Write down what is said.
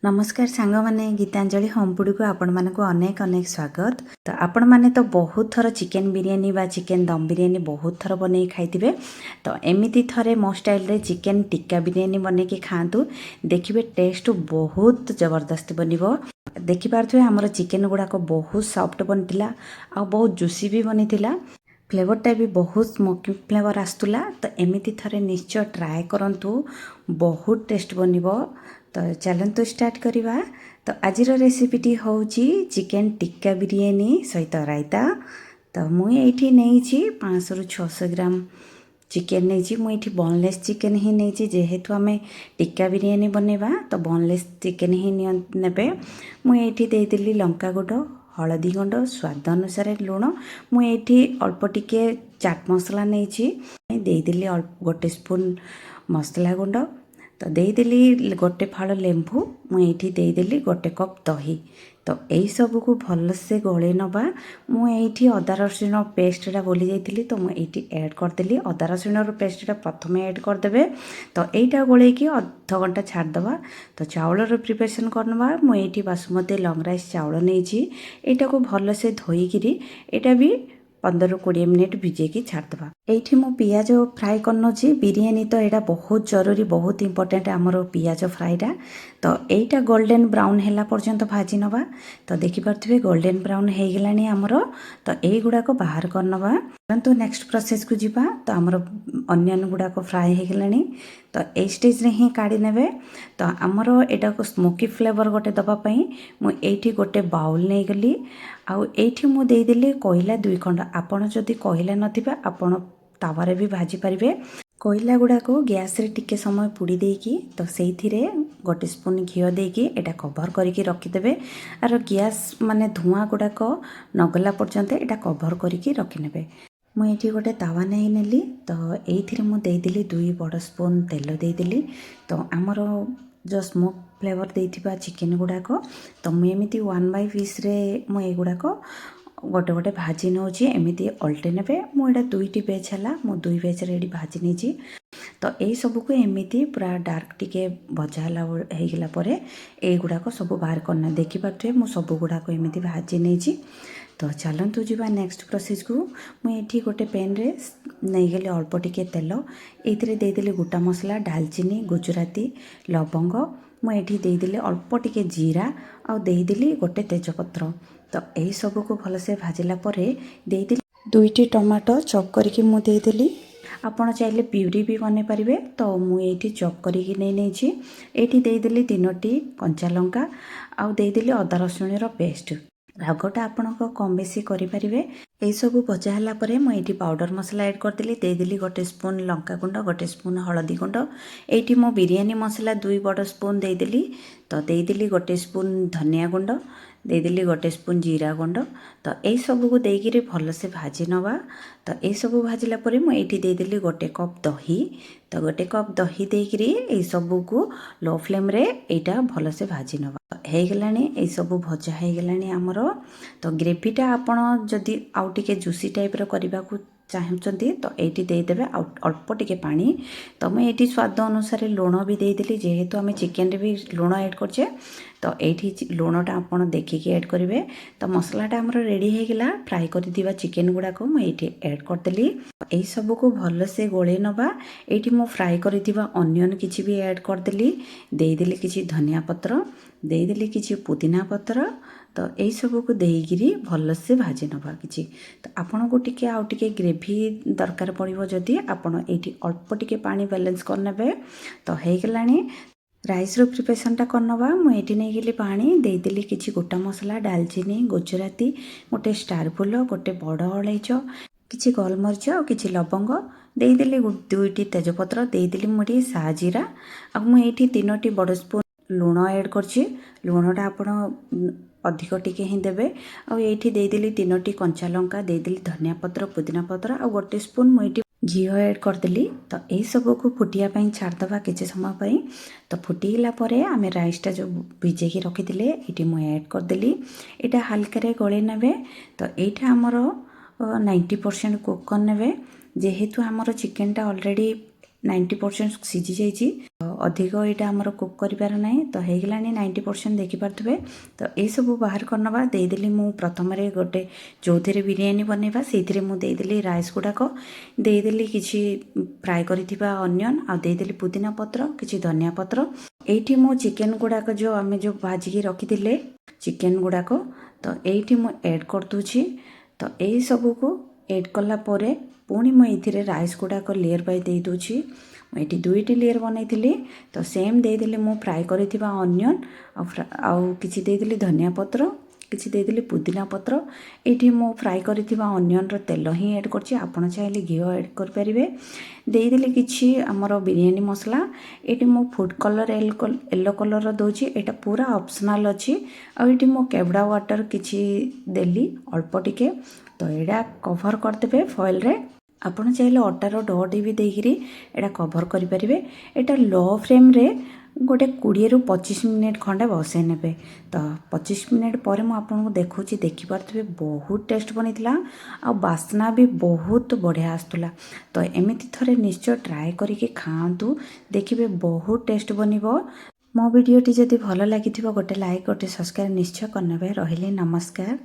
नमस्कार सांग माने गीतांजलि होमफूड को आपण मानक अनेक अनेक स्वागत। तो आपण माने तो बहुत थर चिकेन बिरियानी बा चिकेन दम बिरियानी बहुत थर बने खाइथिबे। तो एमिति थरे मो स्टाइल रे चिकेन टिक्का बिरियानी बने के खांतु देखिबे टेस्ट बहुत जबरदस्त बनिबो। देखि पारथुए हमर चिकेन गुडा को बहुत सॉफ्ट बनतिला आ बहुत जूसी भी बनितिला। फ्लेवरटा भी बहुत स्मोकी फ्लेवर आसतुला। तो एमिति थरे निश्चय ट्राए करंतु बहुत टेस्ट बनिबो। तो चलतु स्टार्ट करिबा। तो आज रेसिपीटी होउची चिकेन टिक्का बिरियानी सहित रायता। तो मुई एठी नेइची 500 रु 600 ग्राम चिकेन नेइची। मुई एठी बोनलेस चिकेन ही नेइची जेहेतु आमे टिक्का बिरियानी बनेबा तो बोनलेस चिकेन ही नेबे। मुई एठी देई देली लंका गुंड हलदी गुंड स्वाद अनुसार लुण। मुई एठी अल्प टिके चाट मसला नेइची देई देली गोटे स्पून मसला गुंड। तो देदेली गोटे फाड़ लेंबू मुझे देदेली गोटे कप दही। तो यही सब को भलसे गले नवा। मुझे अदा रसुण पेस्टा बोली जाइली तो मुझे ऐड करदेली। अदा रसुण पेस्टा प्रथम ऐड करदे। तो यहीटा गोल कि अध घंटा छाड़दे। तो चाउलर प्रिपरेसन करनवा मुझे बासमती लंग राइस चाउल नहीं यहाँ को भलसे धोईकी यहाँ भी 15-20 मिनिट भिजेकी छाड़दे। एठी मो पियाज फ्राए करनोची बिरियानी तो यहाँ बहुत जरूरी बहुत इंपोर्टेंट आमर पियाज फ्राईटा। तो यहीटा गोल्डन ब्राउन हैला पर्यंत भाजी नवा। तो देखि पारथिबे गोल्डन ब्राउन हो गलानी आमर। तो यही गुड़ाक बाहर करनवा। तो नेक्स्ट प्रोसेस को जीवा। तो आमर अनियन गुड़ाक फ्राए हो गलानी। तो ए स्टेज रे ही काढ़ी नेबे। तो आमर एटा को स्मोकी फ्लेवर गोटे दबा पई मु एठी गोटे बाउल नै गली। आउ एठी मु देई देली कोयला 2 खंड। आपण जदि कोयला नथिबा आपण तावारे भी भाजी पारिबे। कोयला गुड़ा को गैस रे टिके समय पुड़ी देकी तो सेइथिरे गोटे स्पून घिओ देकी एटा कवर करके रखिदेबे। आर गैस माने धुआं गुड़ा को नगला पर्यंत एटा कवर करके रखिनेबे। मुझे गोटे तावा नहीं नेली। तो ये मुझे देदेली 2 बड़ स्पून तेल देदेली। तो आमर जो स्मोक फ्लेवर देथिबा चिकेन गुड़ाक तो मुझे 1/20 रे मुझे गुड़ाक गोटे गोटे भाजी नौची एमती अल्टे ने मुझे 2टी बेच है मु 2 बेच रेडी भाजी नहीं। तो यही सबको एमती पूरा डार्क टिके भजा होगला ये गुड़ाक सब बाहर करना देखिपे मु सब गुड़ाक एमती भाजी नहीं। तो चलतु जी नेक्स्ट प्रोसेस को मुझे गोटे पेन रे नहीं गली अल्प टिके तेल ये देदेली गोटा मसला डालचीनी गुजराती लवंग मुझे देदेली अल्प टिके जीरा आ देदेली गोटे तेजपत्र। तो यही सब को भलसे भाजिला देदेली 2टी टमाटो चॉप करके मु देदेली। आपण चाहिए प्यूरी भी बने पारे। तो मुझे चॉप करके नहीं ये देदेली 3टी कंचा लंका आउ देदेली अदा रसुण पेस्ट। रागटा आपण कम बेसी करें। यही सब भजा है मुझे पाउडर मसला ऐड करदेली देदेली गोटे स्पून लंका गुंड गोटे स्पून हलदी गुंड। ये मो बिरियानी मसला 2 बड़ स्पून देदेली। तो देदेली गोटे स्पून धनिया गुंड देदेली गोटे स्पून जीरा गुंड। तो यही सब को देकर भलसे भाजी नवा। तो यही सब भाजिला मुझे देदेली गोटे कप दही। तो गोटे कप दही देकर यही सब को लो फ्लेम रे यहाँ भलसे भाजी नवा। हो गलानी यही सब भजा हो गलानी आमर। तो ग्रेवीटा आपण जदि आउ टिके जूसी टाइप रो करबा को चाहते तो ये देदेवे अल्प टिके पानी। तो मुझे स्वाद अनुसार लुण भी देदेली जेहेतु आम चिकेन रे भी लुण ऐड करछे। तो ये लुणटा आप देखिकी ऐड करेंगे। तो मसलाटा आमर रेडी हो गला फ्राए कर चिकेन गुड़ाक मुझे ऐड करदेली। यही सब को भलसे गोले नवा। ये मु फ्राए कर अनियन किसी भी ऐड करदेली देदेली किसी धनिया पत्र देदेली किसी पुदीना पत्र। तो यही सब को देकर भलसे भाजी नवा किसी। तो आपन को टिके आउ टिके ग्रेवी दरकार पड़ो जदि आपण ये अल्प टिके पानी बैलेंस करने। तो हो गलानी राइस रो प्रिपरेशनटा करनवा मुझे नहीं गली पानी देदेली किसी गोटा मसला डालचीनी गुजराती गोटे स्टार फुल गोटे बड़ अलैच किसी गोलमरीच और किसी लवंग देदेली 2टी तेजपत्र देदेली मुझे साजीरा आ मुझे 3टी बड़ स्पून लुण ऐड करछि। लुणटा आपण अधिक टिके ही देबे। आ ये देदेली 3टी कंचा लंका देदेली धनिया पत्र पुदीना पत्र आ गोटे स्पून मुझे घीओ ऐड करदेली। तो यही सब को फुटिया छाड़दवा किसी समय पर। तो फुटीला आम राइसटा जो भिजेकी रखी ये मुझे ऐड करदेली यहाँ हल्का गले ने। तो यहाँ आमर 90% कुक करने जेहेतु आमर चिकेनटा ऑलरेडी 90% सीझी जाइए। अधिक यहाँ आमर कुक कर ना तो होगा 90% देखिपे। तो यू बाहर करनवा देदेली मु प्रथम गोटे जो थे बिरयानी बनवा से मुदेली राइस गुड़ाक देदेली किसी फ्राए करिथिबा अनियन आ देदेली पुदीना पत्र किसी धनिया पत्र एठी मो चिकेन गुड़ाक जो आम जो भाजिकी रखी चिकेन गुड़ाक तो ये मु ऐड कर दूची। तो यही सब को ऐड कला परे पुणी मुझे राइस गुड़ाक लेयर बाय दे दूची। मुझे दुईटी लेयर बनई तो सेम देदेली मु फ्राए करिथिबा अनियन आउ किछि देदेली धनिया पत्र किछि देदेली पुदीना पत्र ये मु फ्राए करिथिबा अनियन रो तेल ही ऐड करछि। आपण चाहिले घी ऐड कर परिबे। देदेली किछि हमर बिरयानी मसला ये मु फूड कलर येलो कलर रो दोछि एटा पूरा ऑप्शनल अछि। आ ये मु केवड़ा वाटर किछि देली अल्प टिके तो एडा कवर करदेबे फॉइल रे। आपण चाहिले अटार डोटी भी देकिरी एटा कवर करि परिबे। एटा लो फ्लेम रे गोटे 20 ରୁ 25 मिनिट खंडे बसई ने। तो 25 मिनिट पर मुझे देखुची देखिपे बहुत टेस्ट बनीला आ बास्ना भी बहुत बढ़िया आसला। तो एमती थरे निश्चय ट्राए करके खातु देखिए बहुत टेस्ट बनिबो। मो वीडियोटी जदि भल लगी गोटे लाइक गोटे सब्सक्राइब निश्चय करने। रहिले नमस्कार।